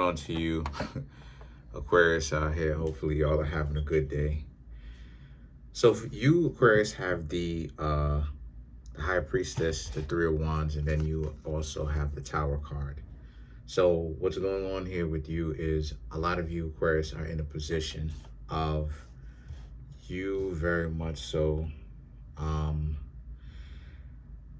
On to you, Aquarius out here. Hopefully, y'all are having a good day. So, for you, Aquarius, have the High Priestess, the Three of Wands, and then you also have the Tower card. So, what's going on here with you is a lot of you, Aquarius, are in a position of you very much so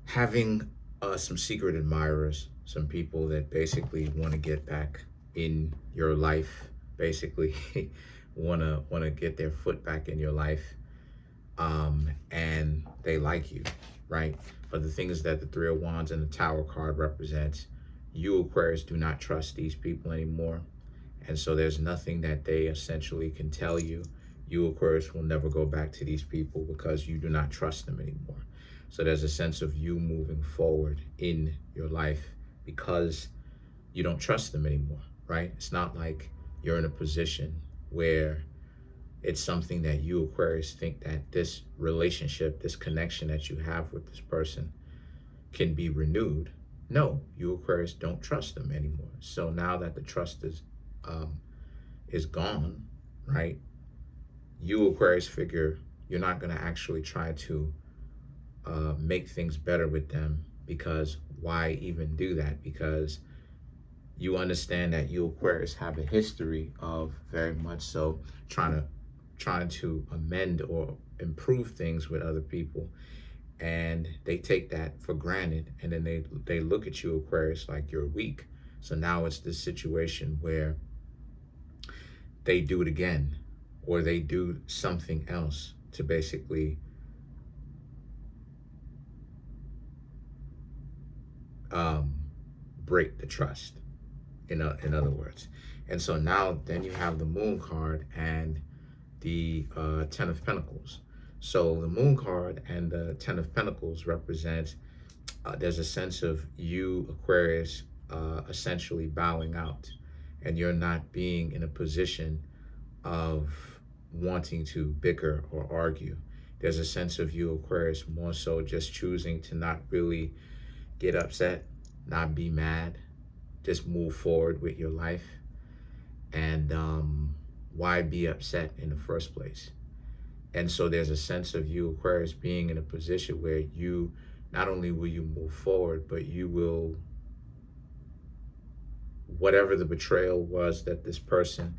having some secret admirers, some people that basically want to get back in your life, basically want to get their foot back in your life, and they like you, right? But the thing is that the Three of Wands and the Tower card represents you, Aquarius, do not trust these people anymore, and so there's nothing that they essentially can tell you. You, Aquarius, will never go back to these people because you do not trust them anymore. So there's a sense of you moving forward in your life because you don't trust them anymore, right? It's not like you're in a position where it's something that you, Aquarius, think that this relationship, this connection that you have with this person can be renewed. No, you, Aquarius, don't trust them anymore. So now that the trust is gone, right? You, Aquarius, figure you're not going to actually try to make things better with them, because why even do that? Because you understand that you, Aquarius, have a history of very much so trying to amend or improve things with other people, and they take that for granted, and then they look at you, Aquarius, like you're weak. So now it's this situation where they do it again, or they do something else to basically break the trust, in other words. And so now then you have the Moon card and the Ten of Pentacles. So the Moon card and the Ten of Pentacles represent there's a sense of you, Aquarius, essentially bowing out, and you're not being in a position of wanting to bicker or argue. There's a sense of you, Aquarius, more so just choosing to not really get upset, not be mad, just move forward with your life. And why be upset in the first place? And so there's a sense of you, Aquarius, being in a position where you, not only will you move forward, but you will, whatever the betrayal was that this person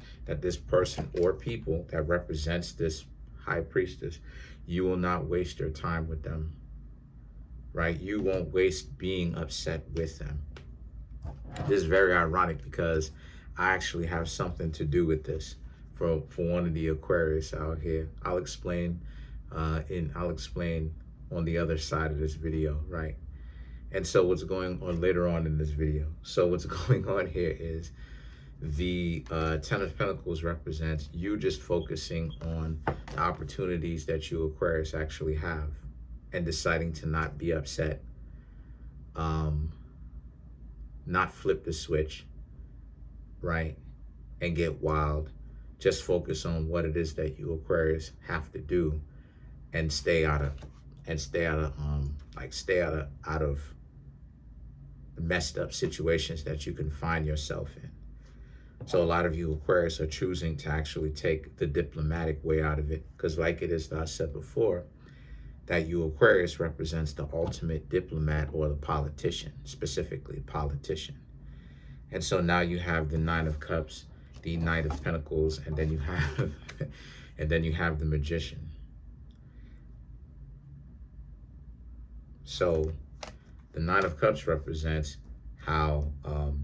or people that represents this High Priestess, you will not waste your time with them, right? You won't waste being upset with them. This is very ironic because I actually have something to do with this for one of the Aquarius out here. I'll explain on the other side of this video, right? And so what's going on later on in this video. So what's going on here is the Ten of Pentacles represents you just focusing on the opportunities that you, Aquarius, actually have, and deciding to not be upset, not flip the switch, right, and get wild. Just focus on what it is that you, Aquarius, have to do, and stay out of messed up situations that you can find yourself in. So a lot of you, Aquarius, are choosing to actually take the diplomatic way out of it, because like it is that I said before, that you, Aquarius, represents the ultimate diplomat, or the politician, specifically politician. And so now you have the Nine of Cups, the Knight of Pentacles, and then you have the Magician. So the Nine of Cups represents how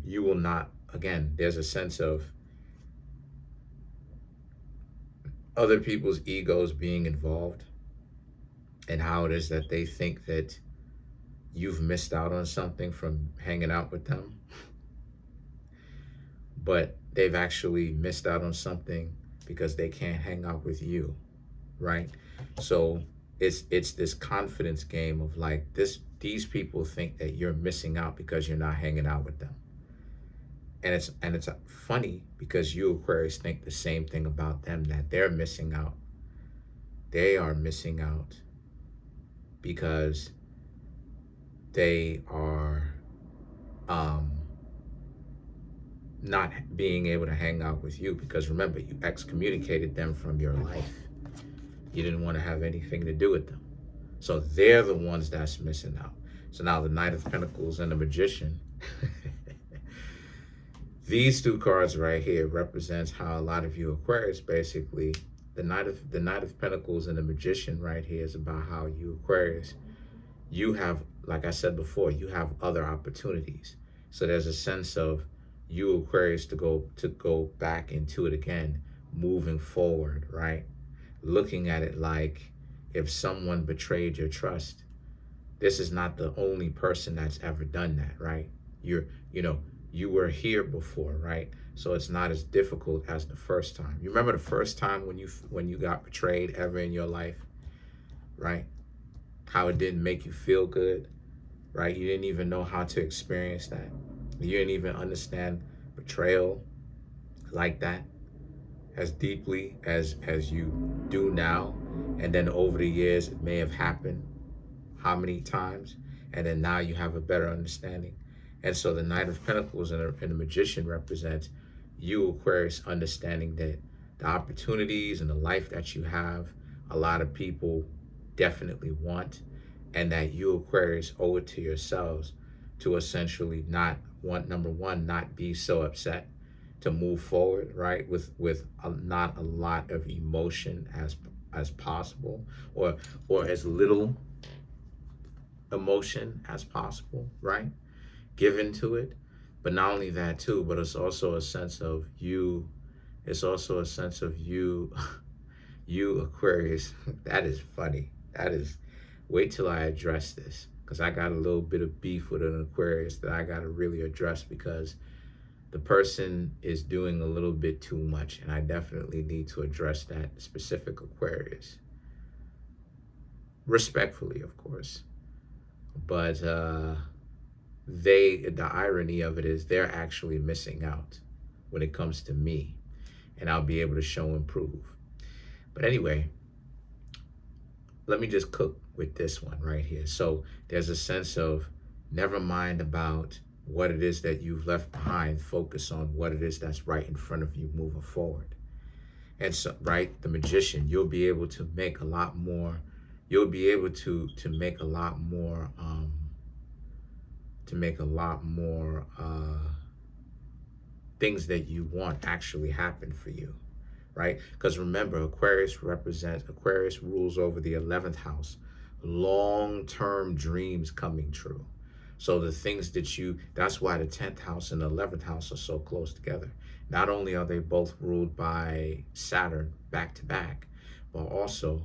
you will not, again, there's a sense of other people's egos being involved, and how it is that they think that you've missed out on something from hanging out with them, but they've actually missed out on something because they can't hang out with you, right? So it's this confidence game of like these people think that you're missing out because you're not hanging out with them. And it's funny because you, Aquarius, think the same thing about them, that they're missing out. They are missing out because they are not being able to hang out with you, because remember, you excommunicated them from your life. You didn't want to have anything to do with them. So they're the ones that's missing out. So now the Knight of Pentacles and the Magician, these two cards right here represents how a lot of you Aquarius, basically, the Knight of Pentacles and the Magician right here is about how you Aquarius, you have, like I said before, you have other opportunities. So there's a sense of you Aquarius to go back into it again, moving forward, right? Looking at it like, if someone betrayed your trust, this is not the only person that's ever done that, right? You were here before, right? So it's not as difficult as the first time. You remember the first time when you got betrayed ever in your life, right? How it didn't make you feel good, right? You didn't even know how to experience that. You didn't even understand betrayal like that, as deeply as you do now. And then over the years, it may have happened how many times, and then now you have a better understanding. And so the Knight of Pentacles and the Magician represents you Aquarius understanding that the opportunities and the life that you have, a lot of people definitely want, and that you Aquarius owe it to yourselves to essentially not want, number one, not be so upset, to move forward, right, with not a lot of emotion as possible, or as little emotion as possible, right, given to it. But not only that too, but it's also a sense of you, it's also a sense of you, you Aquarius. That is funny. That is, wait till I address this, because I got a little bit of beef with an Aquarius that I got to really address, because the person is doing a little bit too much, and I definitely need to address that specific Aquarius. Respectfully, of course. But the irony of it is they're actually missing out when it comes to me, and I'll be able to show and prove. But anyway, let me just cook with this one right here. So there's a sense of, never mind about what it is that you've left behind, focus on what it is that's right in front of you moving forward. And so, right, the Magician, you'll be able to make a lot more, you'll be able to make a lot more, things that you want actually happen for you, right? Because remember, Aquarius rules over the 11th house, long-term dreams coming true. So the things that that's why the 10th house and the 11th house are so close together. Not only are they both ruled by Saturn back to back, but also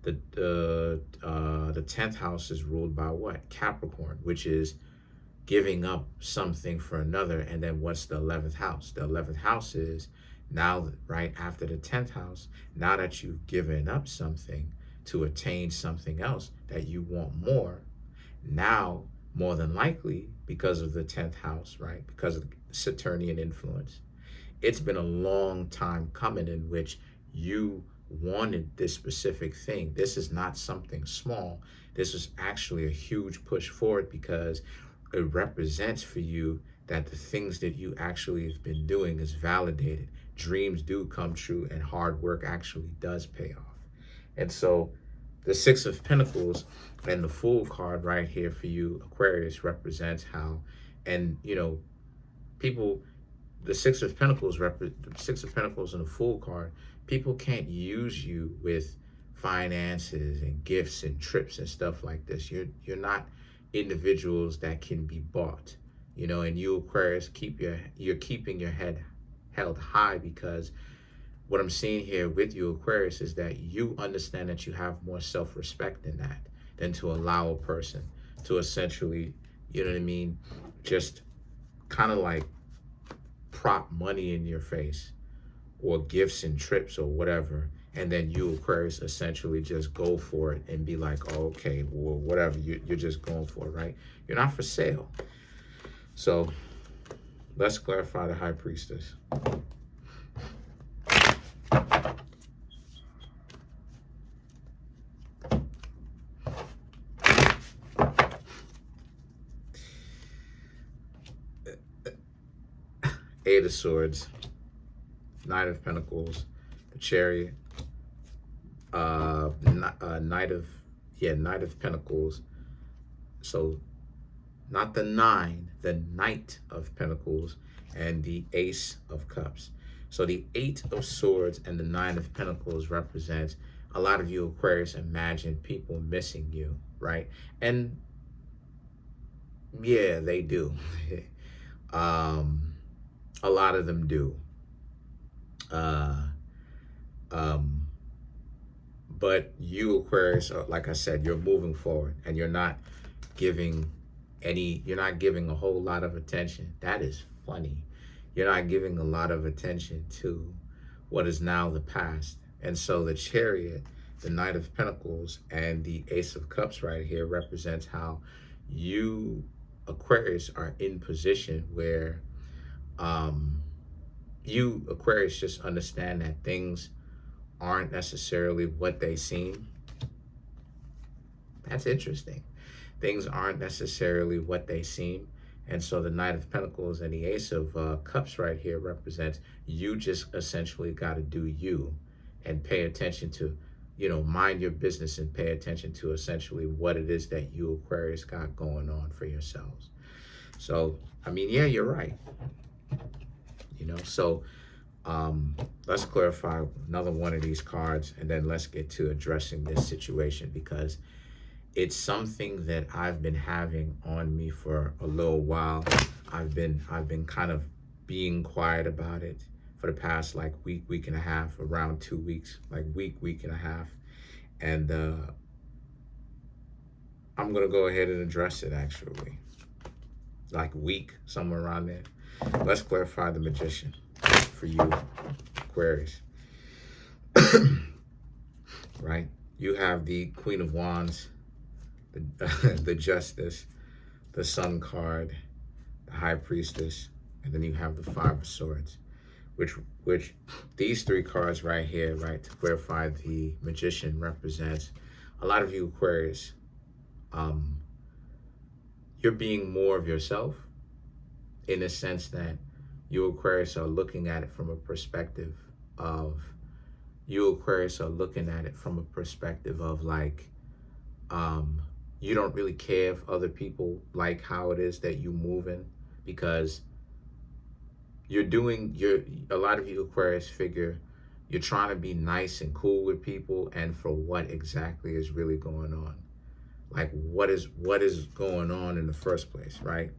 the 10th house is ruled by what? Capricorn, which is giving up something for another. And then what's the 11th house? The 11th house is now, right after the 10th house, now that you've given up something to attain something else that you want more, now, more than likely, because of the 10th house, right, because of Saturnian influence, it's been a long time coming in which you wanted this specific thing. This is not something small. This is actually a huge push forward, because it represents for you that the things that you actually have been doing is validated. Dreams do come true, and hard work actually does pay off. And so the Six of Pentacles and the Fool card right here for you, Aquarius, represents how, and people, the Six of Pentacles and the Fool card, people can't use you with finances and gifts and trips and stuff like this. You're not individuals that can be bought, and you Aquarius, you're keeping your head held high, because what I'm seeing here with you Aquarius is that you understand that you have more self-respect than that, than to allow a person to essentially, just kind of like prop money in your face, or gifts and trips or whatever, and then you Aquarius essentially just go for it and be like, oh, okay, well, whatever, you're just going for it, right? You're not for sale. So let's clarify the High Priestess. Eight of Swords, Knight of Pentacles, the Chariot, Knight of Pentacles. So not the 9, the Knight of Pentacles, and the Ace of Cups. So the 8 of Swords and the 9 of Pentacles represents a lot of you Aquarius imagine people missing you, right? And yeah, they do. A lot of them do. But you Aquarius, like I said, you're moving forward and you're not giving a whole lot of attention. That is funny. You're not giving a lot of attention to what is now the past. And so the Chariot, the Knight of Pentacles, and the Ace of Cups right here represents how you Aquarius are in position where you Aquarius just understand that things aren't necessarily what they seem. That's interesting. Things aren't necessarily what they seem. And so the Knight of Pentacles and the Ace of Cups right here represents you just essentially got to do you and pay attention to, mind your business and pay attention to essentially what it is that you Aquarius got going on for yourselves. So, I mean, yeah, you're right. So let's clarify another one of these cards and then let's get to addressing this situation, because it's something that I've been having on me for a little while. I've been kind of being quiet about it for the past like week and a half, around 2 weeks, like week and a half. And I'm gonna go ahead and address it actually. Like week, somewhere around there. Let's clarify the Magician for you Aquarius. Right? You have the Queen of Wands, the Justice, the Sun card, the High Priestess, and then you have the Five of Swords, which these three cards right here, right, to clarify the Magician represents a lot of you Aquarius. You're being more of yourself in the sense that you Aquarius are looking at it from a perspective of, like, you don't really care if other people like how it is that you moving, because a lot of you Aquarius figure you're trying to be nice and cool with people, and for what exactly is really going on? Like, what is going on in the first place, right?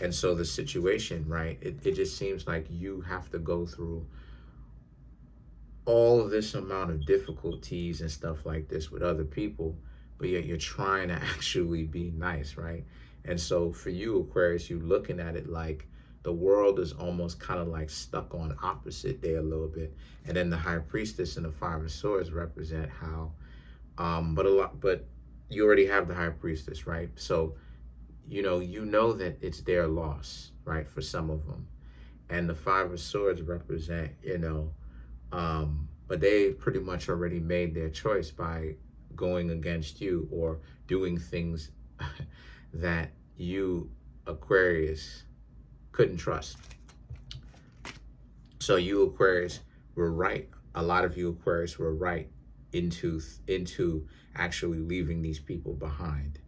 And so the situation, right, it just seems like you have to go through all of this amount of difficulties and stuff like this with other people, but yet you're trying to actually be nice, right? And so for you Aquarius, you looking at it like the world is almost kind of like stuck on opposite day a little bit. And then the High Priestess and the Five of Swords represent how, but you already have the High Priestess, right? So, you know that it's their loss, right, for some of them. And the Five of Swords represent, but they pretty much already made their choice by going against you or doing things that you Aquarius couldn't trust. So you Aquarius were right. A lot of you Aquarius were right into actually leaving these people behind.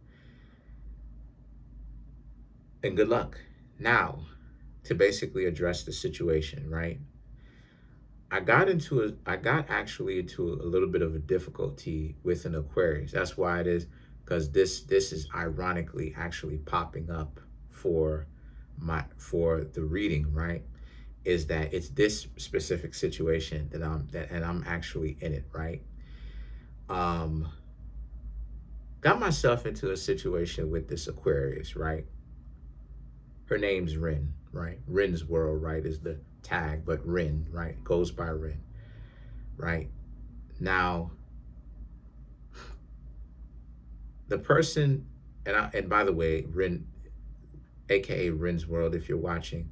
And good luck. Now, to basically address the situation, right? I got actually into a little bit of a difficulty with an Aquarius. That's why it is, because this is ironically actually popping up for the reading, right? Is that it's this specific situation that I'm actually in it, right? Got myself into a situation with this Aquarius, right? Her name's Rin, right? Rin's World, right, is the tag, but Rin, right, goes by Rin, right? Now, the person, and by the way, Rin, aka Rin's World, if you're watching,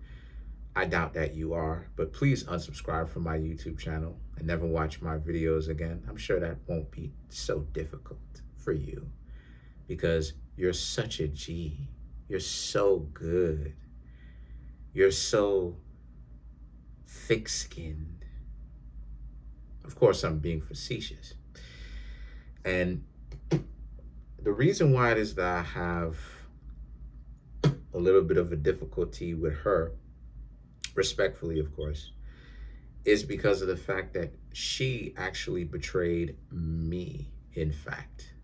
I doubt that you are, but please unsubscribe from my YouTube channel and never watch my videos again. I'm sure that won't be so difficult for you, because you're such a G. You're so good. You're so thick-skinned. Of course, I'm being facetious. And the reason why it is that I have a little bit of a difficulty with her, respectfully, of course, is because of the fact that she actually betrayed me, in fact.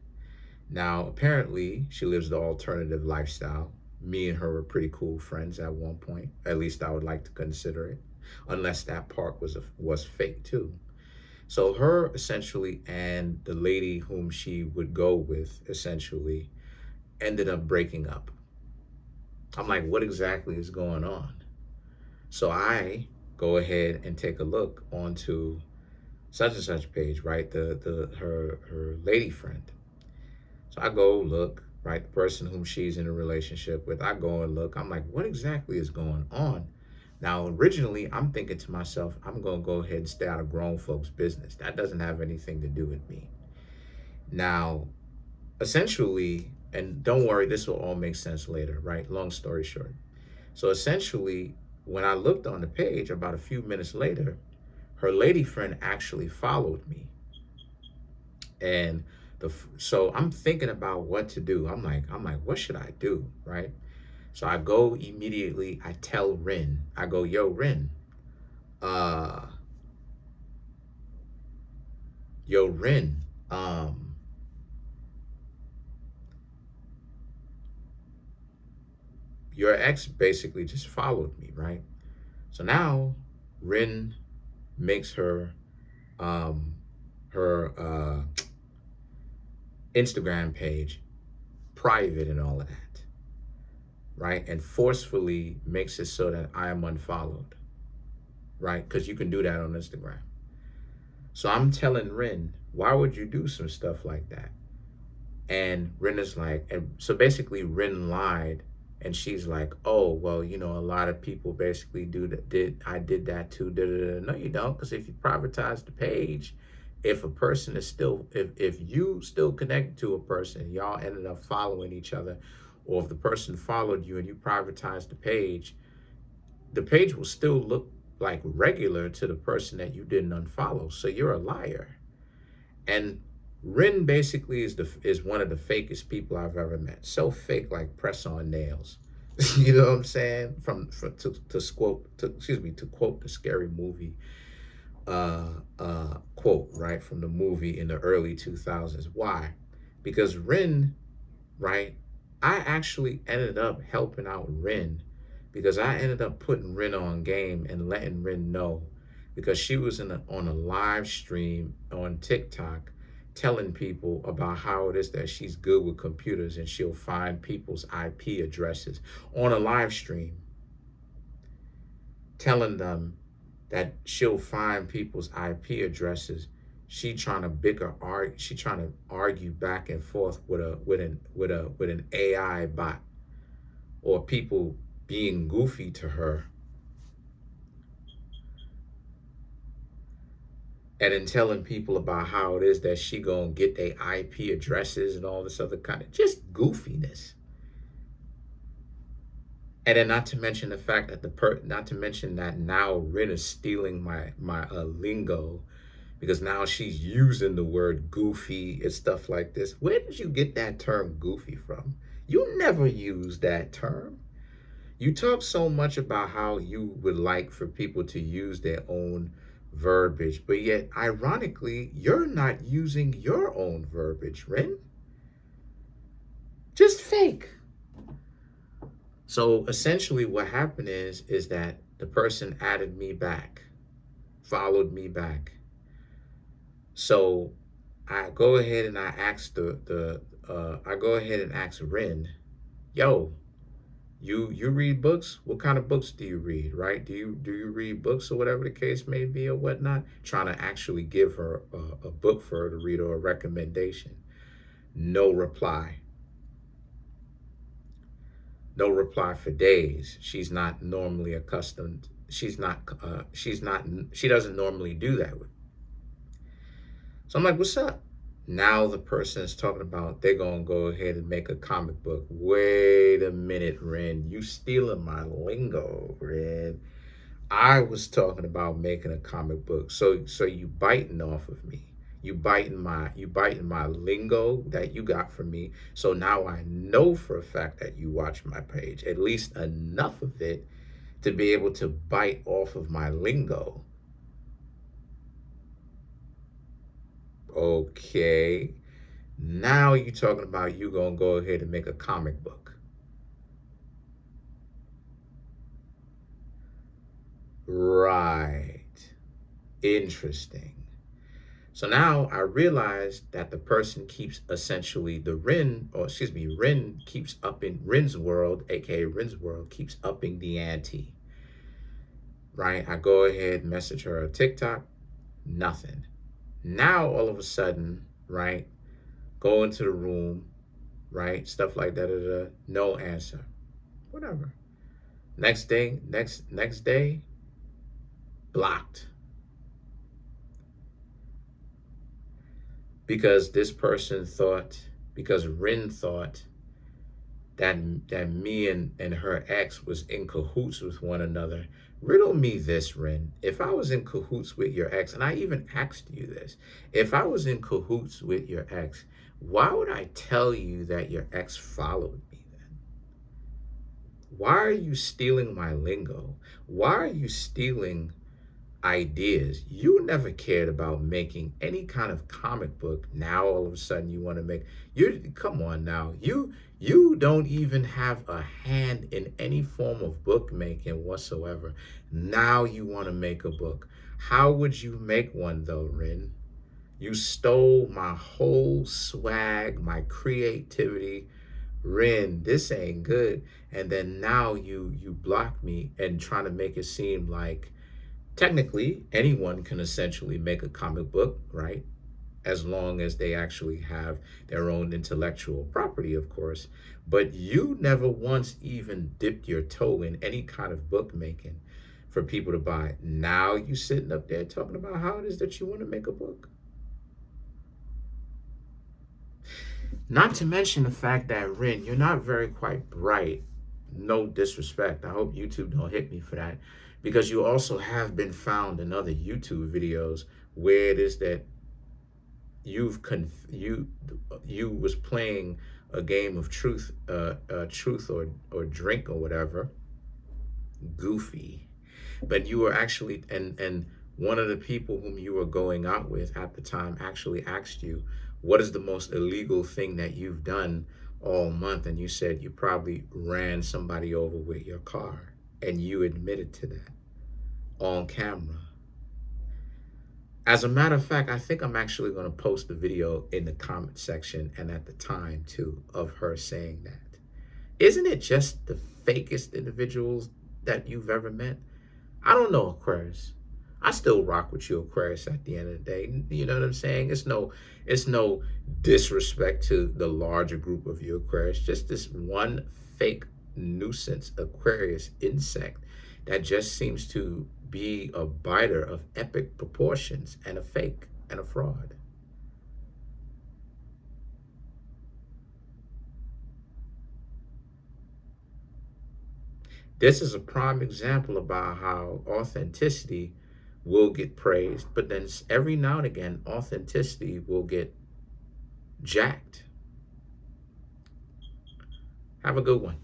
Now, apparently, she lives the alternative lifestyle. Me and her were pretty cool friends at one point. At least I would like to consider it, unless that part was fake too. So her essentially and the lady whom she would go with essentially ended up breaking up. I'm like, what exactly is going on? So I go ahead and take a look onto such and such page, right? Her lady friend. So I go look, right? The person whom she's in a relationship with, I go and look. I'm like, what exactly is going on? Now, originally, I'm thinking to myself, I'm going to go ahead and stay out of grown folks' business. That doesn't have anything to do with me. Now, essentially, and don't worry, this will all make sense later, right? Long story short. So essentially, when I looked on the page about a few minutes later, her lady friend actually followed me. And so I'm thinking about what to do. I'm like, what should I do, right? So I go immediately, I tell Rin, I go, yo, Rin, uh, yo, Rin, your ex basically just followed me, right? So now Rin makes her um her Instagram page private and all of that, right? And forcefully makes it so that I am unfollowed, right? Because you can do that on Instagram. So I'm telling Rin, why would you do some stuff like that? And Rin is like, and so basically Rin lied, and she's like, oh, well, you know, a lot of people basically do that. I did that too. Da, da, da. No, you don't, because if you privatize the page, if a person is still, if you still connect to a person, y'all ended up following each other, or if the person followed you and you privatize the page will still look like regular to the person that you didn't unfollow. So you're a liar. And Rin basically is one of the fakest people I've ever met. So fake, like press on nails. You know what I'm saying? To quote the Scary Movie quote, right, from the movie in the early 2000s. Why? Because Rin, right, I actually ended up helping out Rin because I ended up putting Rin on game and letting Rin know, because she was on a live stream on TikTok telling people about how it is that she's good with computers and she'll find people's IP addresses on a live stream, telling them that she'll find people's IP addresses. She trying to argue back and forth with an AI bot, or people being goofy to her, and then telling people about how it is that she gonna get their IP addresses and all this other kind of just goofiness. And then not to mention the fact that not to mention that now Rin is stealing my lingo, because now she's using the word goofy and stuff like this. Where did you get that term goofy from? You never use that term. You talk so much about how you would like for people to use their own verbiage, but yet, ironically, you're not using your own verbiage, Rin. Just fake. So essentially what happened is that the person added me back, followed me back. So I go ahead and I ask I go ahead and ask Rin, yo, you read books? What kind of books do you read, right? Do you read books or whatever the case may be or whatnot? Trying to actually give her a book for her to read or a recommendation. No reply. No reply for days. She's not normally accustomed. She doesn't normally do that. So I'm like, what's up? Now the person is talking about they're going to go ahead and make a comic book. Wait a minute, Ren. You stealing my lingo, Ren. I was talking about making a comic book. So you biting off of me. You biting my lingo that you got from me. So now I know for a fact that you watch my page, at least enough of it to be able to bite off of my lingo. Okay. Now you talking about you gonna go ahead and make a comic book. Right. Interesting. So now I realized that the person keeps essentially the Rin, or excuse me, Rin keeps upping Rin's world, aka Rin's world, keeps upping the ante. Right? I go ahead, message her on TikTok, nothing. Now all of a sudden, right, go into the room, right, stuff like that, no answer. Whatever. Next day, blocked. Because this person thought, because Rin thought that me and her ex was in cahoots with one another. Riddle me this, Rin. If I was in cahoots with your ex, and I even asked you this, if I was in cahoots with your ex, why would I tell you that your ex followed me then? Why are you stealing my lingo? Why are you stealing ideas? You never cared about making any kind of comic book. Now all of a sudden you want to make, you come on now. You don't even have a hand in any form of bookmaking whatsoever. Now you want to make a book. How would you make one though, Rin? You stole my whole swag, my creativity. Rin, this ain't good. And then now you block me and trying to make it seem like technically anyone can essentially make a comic book, right? As long as they actually have their own intellectual property, of course. But you never once even dipped your toe in any kind of bookmaking for people to buy. Now you sitting up there talking about how it is that you want to make a book. Not to mention the fact that, Rin, you're not very quite bright. No disrespect. I hope YouTube don't hit me for that. Because you also have been found in other YouTube videos where it is that you was playing a game of truth or drink or whatever, goofy, but you were actually, and one of the people whom you were going out with at the time actually asked you, what is the most illegal thing that you've done all month? And you said you probably ran somebody over with your car, and you admitted to that on camera. As a matter of fact, I think I'm actually going to post the video in the comment section and at the time too of her saying that. Isn't it just the fakest individuals that you've ever met? I don't know, Aquarius. I still rock with you, Aquarius, at the end of the day. You know what I'm saying? It's no disrespect to the larger group of you, Aquarius. Just this one fake nuisance Aquarius insect that just seems to be a biter of epic proportions and a fake and a fraud. This is a prime example about how authenticity will get praised, but then every now and again, authenticity will get jacked. Have a good one.